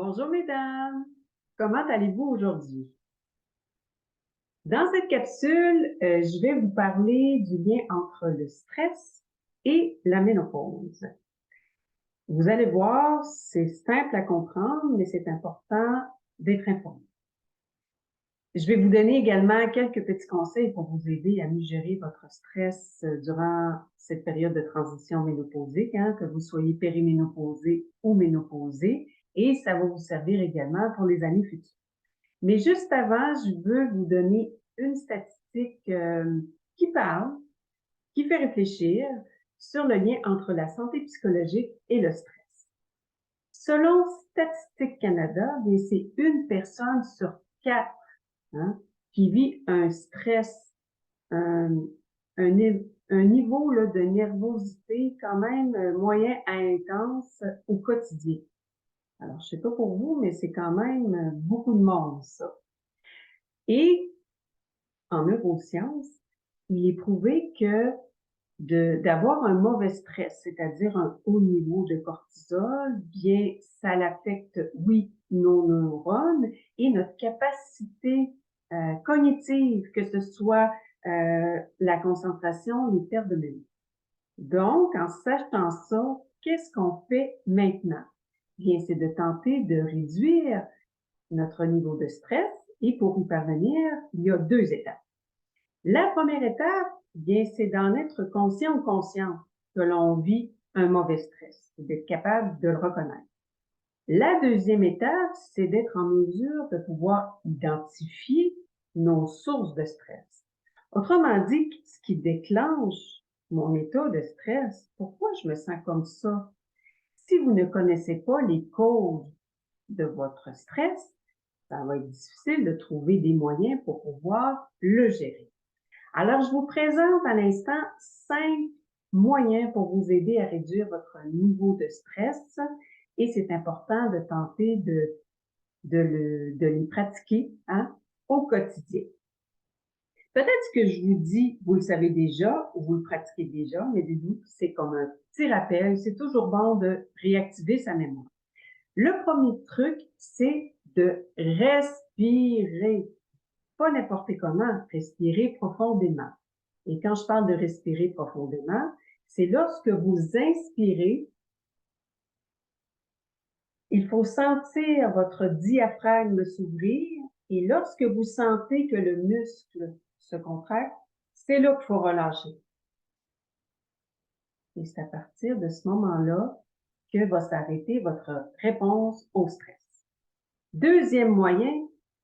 Bonjour mesdames, comment allez-vous aujourd'hui? Dans cette capsule, je vais vous parler du lien entre le stress et la ménopause. Vous allez voir, c'est simple à comprendre, mais c'est important d'être informé. Je vais vous donner également quelques petits conseils pour vous aider à mieux gérer votre stress durant cette période de transition ménopausique, que vous soyez périménopausé ou ménopausé, et ça va vous servir également pour les années futures. Mais juste avant, je veux vous donner une statistique qui parle, qui fait réfléchir sur le lien entre la santé psychologique et le stress. Selon Statistique Canada, c'est une personne sur 4 qui vit un stress, un, un niveau là, de nervosité quand même moyen à intense au quotidien. Alors, je ne sais pas pour vous, mais c'est quand même beaucoup de monde, ça. Et en neurosciences, il est prouvé que d'avoir un mauvais stress, c'est-à-dire un haut niveau de cortisol, bien, ça l'affecte, oui, nos neurones et notre capacité cognitive, que ce soit la concentration, les pertes de mémoire. Donc, en sachant ça, qu'est-ce qu'on fait maintenant? Bien, c'est de tenter de réduire notre niveau de stress et pour y parvenir, il y a 2 étapes. La première étape, bien, c'est d'en être conscient ou consciente que l'on vit un mauvais stress, et d'être capable de le reconnaître. La deuxième étape, c'est d'être en mesure de pouvoir identifier nos sources de stress. Autrement dit, ce qui déclenche mon état de stress, pourquoi je me sens comme ça? Si vous ne connaissez pas les causes de votre stress, ça va être difficile de trouver des moyens pour pouvoir le gérer. Alors, je vous présente à l'instant 5 moyens pour vous aider à réduire votre niveau de stress et c'est important de tenter de les pratiquer au quotidien. Peut-être que je vous dis, vous le savez déjà ou vous le pratiquez déjà, mais dites-vous, c'est comme un petit rappel, c'est toujours bon de réactiver sa mémoire. Le premier truc, c'est de respirer. Pas n'importe comment, respirer profondément. Et quand je parle de respirer profondément, c'est lorsque vous inspirez, il faut sentir votre diaphragme s'ouvrir et lorsque vous sentez que le muscle se contracte, c'est là qu'il faut relâcher. Et c'est à partir de ce moment-là que va s'arrêter votre réponse au stress. Deuxième moyen,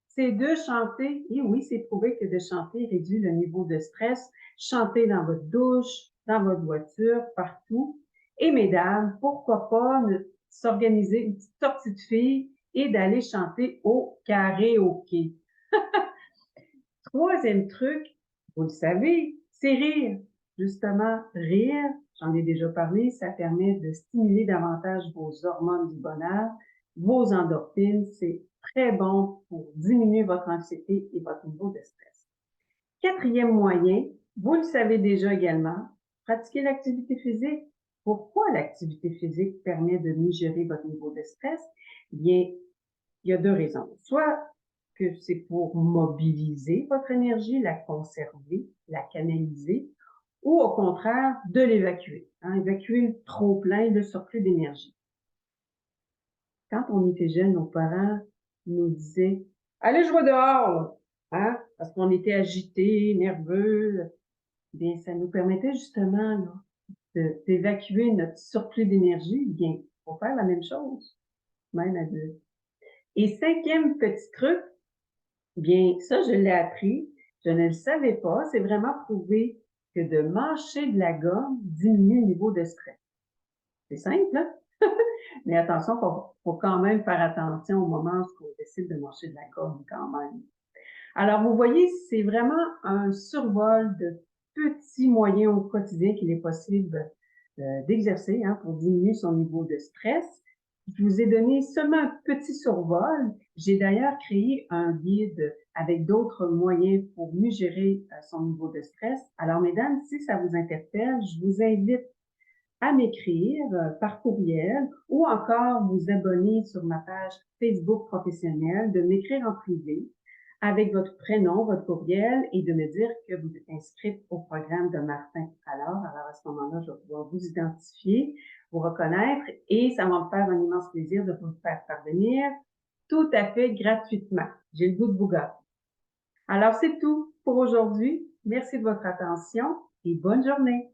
c'est de chanter. Et oui, c'est prouvé que de chanter réduit le niveau de stress. Chantez dans votre douche, dans votre voiture, partout. Et mesdames, pourquoi pas s'organiser une petite sortie de filles et d'aller chanter au karaoké. Troisième truc, vous le savez, c'est rire. Justement, rire, j'en ai déjà parlé, ça permet de stimuler davantage vos hormones du bonheur, vos endorphines. C'est très bon pour diminuer votre anxiété et votre niveau de stress. Quatrième moyen, vous le savez déjà également, pratiquer l'activité physique. Pourquoi l'activité physique permet de mieux gérer votre niveau de stress? Bien, il y a 2 raisons. Soit que c'est pour mobiliser votre énergie, la conserver, la canaliser, ou au contraire, de l'évacuer. Évacuer le trop-plein, le surplus d'énergie. Quand on était jeune, nos parents nous disaient « Allez jouer dehors! » parce qu'on était agités, nerveux. Bien, ça nous permettait justement d'évacuer notre surplus d'énergie. Bien, il faut faire la même chose, même adulte. Et 5e petit truc, bien, ça, je l'ai appris. Je ne le savais pas. C'est vraiment prouvé que de mâcher de la gomme diminue le niveau de stress. C'est simple, hein? Mais attention, faut quand même faire attention au moment où on décide de mâcher de la gomme quand même. Alors, vous voyez, c'est vraiment un survol de petits moyens au quotidien qu'il est possible d'exercer pour diminuer son niveau de stress. Je vous ai donné seulement un petit survol. J'ai d'ailleurs créé un guide avec d'autres moyens pour mieux gérer son niveau de stress. Alors, mesdames, si ça vous interpelle, je vous invite à m'écrire par courriel ou encore vous abonner sur ma page Facebook professionnelle, de m'écrire en privé avec votre prénom, votre courriel et de me dire que vous êtes inscrite au programme de Martin alors à ce moment-là, je vais pouvoir vous identifier, vous reconnaître et ça va me faire un immense plaisir de vous le faire parvenir tout à fait gratuitement. J'ai le goût de vous gâter. Alors, c'est tout pour aujourd'hui. Merci de votre attention et bonne journée.